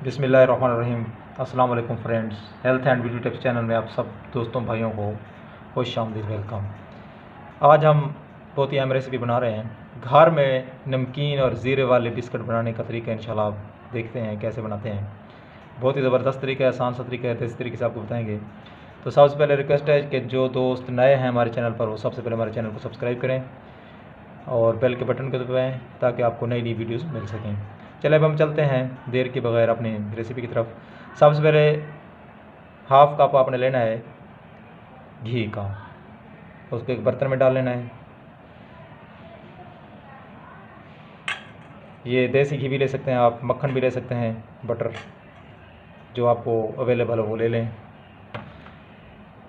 बिस्मिल्लाहिर्रहमानिर्रहीम। अस्सलाम वालेकुम friends. Health and beauty tips channel में आप सब दोस्तों भाइयों को खुश आमदीद वेलकम। आज हम बहुत ही अहम रेसिपी बना रहे हैं। घर में नमकीन और ज़ीरे वाले बिस्किट बनाने का तरीका इंशाल्लाह आप देखते हैं कैसे बनाते हैं। बहुत ही ज़बरदस्त तरीका है, आसान सा तरीका है, तो इस तरीके से आपको बताएंगे। तो सबसे पहले रिक्वेस्ट है कि जो दोस्त नए हैं हमारे चैनल पर वो सबसे पहले हमारे चैनल को सब्सक्राइब करें और बेल के बटन को दबाएँ ताकि आपको नई नई वीडियोस मिल सकें। चले अब हम चलते हैं देर के बगैर अपनी रेसिपी की तरफ। सबसे पहले हाफ़ कप आपने लेना है घी का, उसको एक बर्तन में डाल लेना है। ये देसी घी भी ले सकते हैं आप, मक्खन भी ले सकते हैं, बटर जो आपको अवेलेबल हो वो ले लें।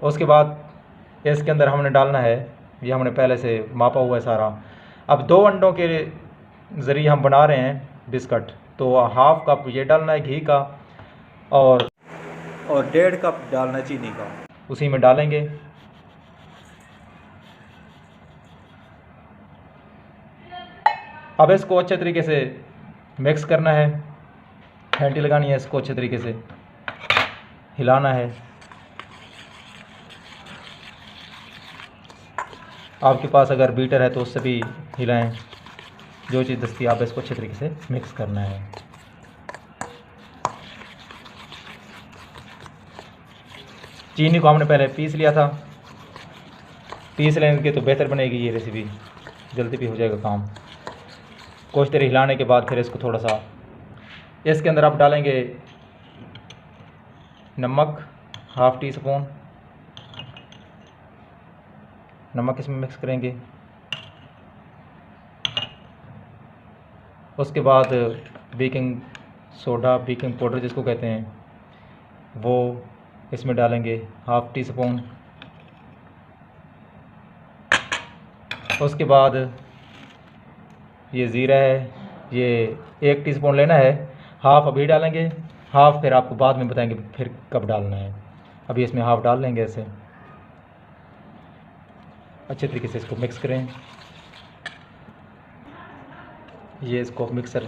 उसके बाद इसके अंदर हमने डालना है, ये हमने पहले से मापा हुआ है सारा। अब 2 अंडों के ज़रिए हम बना रहे हैं बिस्किट, तो हाफ़ कप ये डालना है घी का और 1.5 कप डालना है चीनी का, उसी में डालेंगे। अब इसको अच्छे तरीके से मिक्स करना है, फेंटी लगानी है, इसको अच्छे तरीके से हिलाना है। आपके पास अगर बीटर है तो उससे भी हिलाएं, जो चीज़ दस्तियाब है। इसको अच्छे तरीके से मिक्स करना है। चीनी को हमने पहले पीस लिया था, पीस लेंगे तो बेहतर बनेगी ये रेसिपी, जल्दी भी हो जाएगा काम। कुछ देर हिलाने के बाद फिर इसको थोड़ा सा इसके अंदर आप डालेंगे नमक, हाफ़ टी स्पून नमक इसमें मिक्स करेंगे। उसके बाद बेकिंग सोडा, बेकिंग पाउडर जिसको कहते हैं, वो इसमें डालेंगे हाफ़ टी स्पून। उसके बाद ये ज़ीरा है, ये 1 टीस्पून लेना है। हाफ़ अभी डालेंगे, हाफ़ फिर आपको बाद में बताएंगे फिर कब डालना है। अभी इसमें हाफ़ डाल लेंगे। ऐसे अच्छे तरीके से इसको मिक्स करें। ये इसको मिक्सर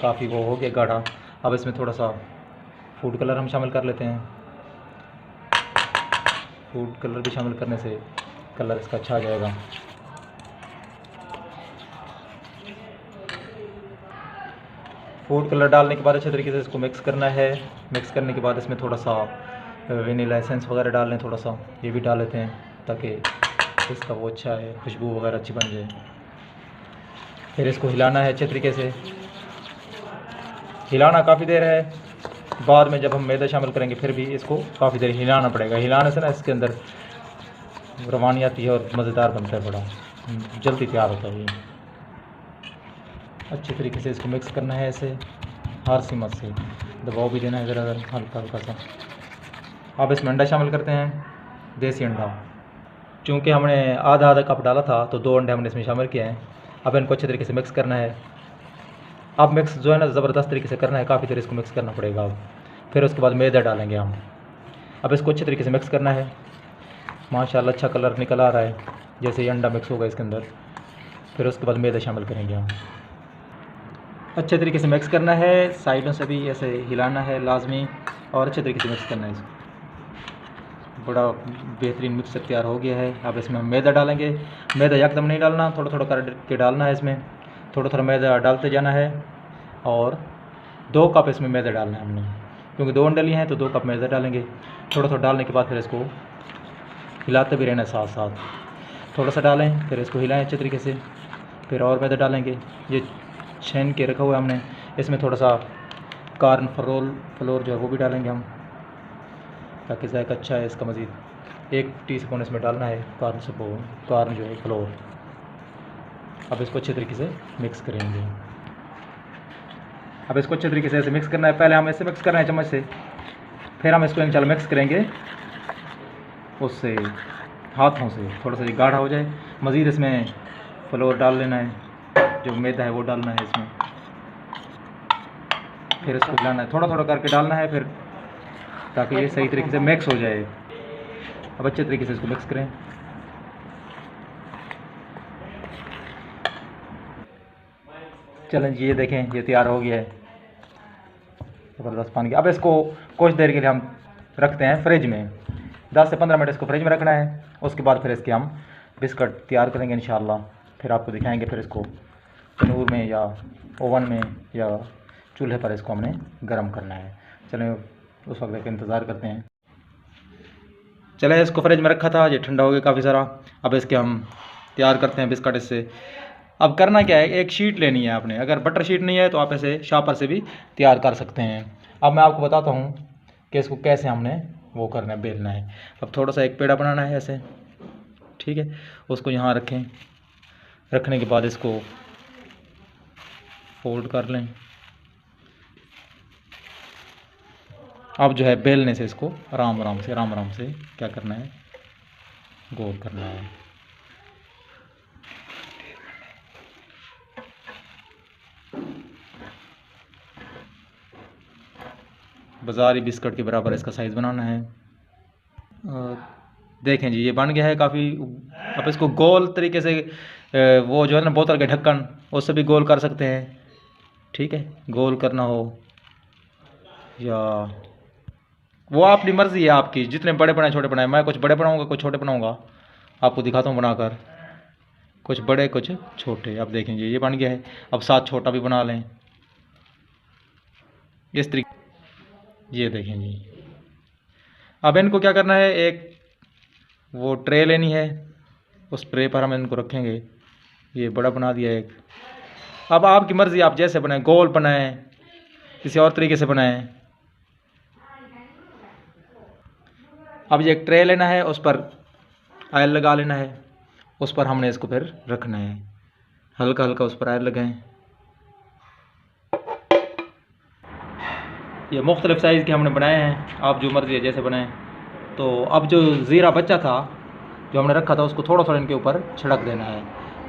काफ़ी वो हो गया गाढ़ा। अब इसमें थोड़ा सा फूड कलर हम शामिल कर लेते हैं। फूड कलर भी शामिल करने से कलर इसका अच्छा आ जाएगा। फूड कलर डालने के बाद अच्छे तरीके से इसको मिक्स करना है। मिक्स करने के बाद इसमें थोड़ा सा वनीला एसेंस वगैरह डाल लें, थोड़ा सा ये भी डाल लेते हैं ताकि इसका वो अच्छा है, खुशबू वगैरह अच्छी बन जाए। फिर इसको हिलाना है अच्छे तरीके से, हिलाना काफ़ी देर है। बाद में जब हम मैदा शामिल करेंगे फिर भी इसको काफ़ी देर हिलाना पड़ेगा। हिलाने से ना इसके अंदर रवानी आती है और मज़ेदार बनता है, बड़ा जल्दी तैयार होता है ये। अच्छे तरीके से इसको मिक्स करना है, ऐसे हर सीमत से दबाव भी देना है ज़रा ज़रा हल्का हल्का सा। अब इसमें अंडा शामिल करते हैं, देसी अंडा। चूँकि हमने आधा आधा कप डाला था तो 2 अंडे हमने इसमें शामिल किए हैं। अब इनको अच्छे तरीके से मिक्स करना है। अब मिक्स जो है ना ज़बरदस्त तरीके से करना है, काफ़ी देर इसको मिक्स करना पड़ेगा। अब फिर उसके बाद मैदा डालेंगे हम। अब इसको अच्छे तरीके से मिक्स करना है। माशाल्लाह अच्छा कलर निकल आ रहा है जैसे ये अंडा मिक्स होगा इसके अंदर। फिर उसके बाद मैदा शामिल करेंगे हम। अच्छे तरीके से मिक्स करना है, साइडों से भी ऐसे हिलाना है लाजमी और अच्छे तरीके से मिक्स करना है इसको। बड़ा बेहतरीन मिक्सर तैयार हो गया है। अब इसमें हम मैदा डालेंगे। मैदा एकदम नहीं डालना, थोड़ा थोड़ा करके डालना है। इसमें थोड़ा थोड़ा मैदा डालते जाना है और 2 कप इसमें मैदा डालना है हमने, क्योंकि 2 अंडे लिए हैं तो 2 कप मैदा डालेंगे। थोड़ा थोड़ा डालने के बाद फिर इसको हिलाते भी रहना है साथ साथ। थोड़ा सा डालें, फिर इसको हिलाएं अच्छे तरीके से, फिर और मैदा डालेंगे। ये छेन के रखा हुआ है हमने, इसमें थोड़ा सा कॉर्न फ्लोर जो है वो भी डालेंगे हम, ताकि जायका अच्छा है इसका। मज़ीद 1 टीस्पून इसमें डालना है कॉर्न जो है फ्लोर। अब इसको अच्छे तरीके से मिक्स करेंगे। अब इसको अच्छे तरीके से ऐसे मिक्स करना है। पहले हम ऐसे मिक्स कर रहे हैं चम्मच से, फिर हम इसको इंशाल्लाह मिक्स करेंगे उससे हाथों से, थोड़ा सा ये गाढ़ा हो जाए। मज़ीद इसमें फ्लोर डाल लेना है, जो मैदा है वो डालना है इसमें। फिर इसको हिलाना है, थोड़ा थोड़ा करके डालना है फिर, ताकि ये सही तरीके से मिक्स हो जाए। अब अच्छे तरीके से इसको मिक्स करें। चलें जी, ये देखें ये तैयार हो गया है। ज़बरदस्त पानी। अब इसको कुछ देर के लिए हम रखते हैं फ्रिज में, 10 से 15 मिनट इसको फ्रिज में रखना है। उसके बाद फिर इसके हम बिस्किट तैयार करेंगे इंशाल्लाह। फिर आपको दिखाएंगे फिर इसको तंदूर में या ओवन में या चूल्हे पर इसको हमने गर्म करना है। चलें उस वक्त का इंतज़ार करते हैं। चले इसको फ्रिज में रखा था, ये ठंडा हो गया काफ़ी सारा। अब इसके हम तैयार करते हैं बिस्किट इससे। अब करना क्या है, एक शीट लेनी है आपने, अगर बटर शीट नहीं है तो आप ऐसे शापर से भी तैयार कर सकते हैं। अब मैं आपको बताता हूँ कि इसको कैसे हमने वो करना है, बेलना है। अब थोड़ा सा एक पेड़ा बनाना है ऐसे, ठीक है। उसको यहाँ रखें, रखने के बाद इसको फोल्ड कर लें। अब जो है बेलने से इसको आराम आराम से क्या करना है, गोल करना है। बाज़ारी बिस्किट के बराबर इसका साइज़ बनाना है। देखें जी ये बन गया है काफ़ी। अब इसको गोल तरीके से वो जो है ना बोतल के ढक्कन, उससे भी गोल कर सकते हैं, ठीक है। गोल करना हो या वो अपनी मर्ज़ी है आपकी, जितने बड़े बनाए छोटे बनाए। मैं कुछ बड़े बनाऊंगा, कुछ छोटे बनाऊंगा, आपको दिखाता हूँ बनाकर, कुछ बड़े कुछ छोटे। अब देखेंगे ये बन गया है। अब साथ छोटा भी बना लें इस तरीके, ये देखें जी। अब इनको क्या करना है, एक वो ट्रे लेनी है, उस ट्रे पर हम इनको रखेंगे। ये बड़ा बना दिया एक। अब आपकी मर्ज़ी, आप जैसे बनाएं, गोल बनाएं, किसी और तरीके से बनाएं। अब ये एक ट्रे लेना है, उस पर ऑयल लगा लेना है, उस पर हमने इसको फिर रखना है। हल्का हल्का उस पर ऑयल लगाएं। ये मुख्तलिफ़ साइज़ के हमने बनाए हैं, आप जो मर्ज़ी है जैसे बनाएं। तो अब जो ज़ीरा बच्चा था जो हमने रखा था, उसको थोड़ा थोड़ा इनके ऊपर छिड़क देना है।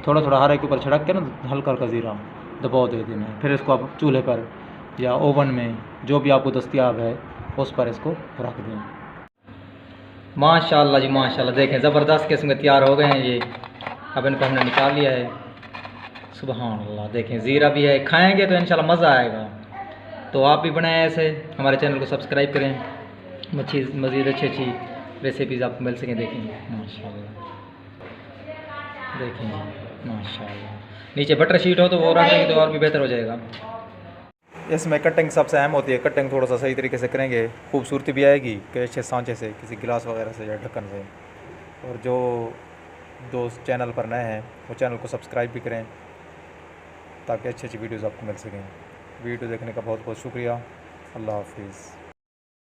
थोड़ा थोड़ा हर एक के ऊपर छिड़क के ना हल्का हल्का ज़ीरा दबाव दे देना है। फिर इसको आप चूल्हे पर या ओवन में, जो भी आपको दस्तयाब है, उस पर इसको रख दें। माशाल्लाह जी माशाल्लाह, देखें ज़बरदस्त किस्म के तैयार हो गए हैं ये। अब इनको हमने निकाल लिया है। सुभान अल्लाह, देखें ज़ीरा भी है, खाएँगे तो इंशाल्लाह मज़ा आएगा। तो आप भी बनाएं ऐसे, हमारे चैनल को सब्सक्राइब करें, मज़ीद अच्छी रेसिपीज़ आपको मिल सकें। देखें माशाल्लाह, देखें माशाल्लाह। नीचे बटर शीट हो तो वो रख देंगे तो और भी बेहतर हो जाएगा। इसमें कटिंग सबसे अहम होती है। कटिंग थोड़ा सा सही तरीके से करेंगे, खूबसूरती भी आएगी कि अच्छे सांचे से, किसी गिलास वगैरह से या ढक्कन से। और जो दोस्त चैनल पर नए हैं वो चैनल को सब्सक्राइब भी करें ताकि अच्छी वीडियोज़ आपको मिल सकें। वीडियो देखने का बहुत बहुत शुक्रिया। अल्लाह हाफिज़।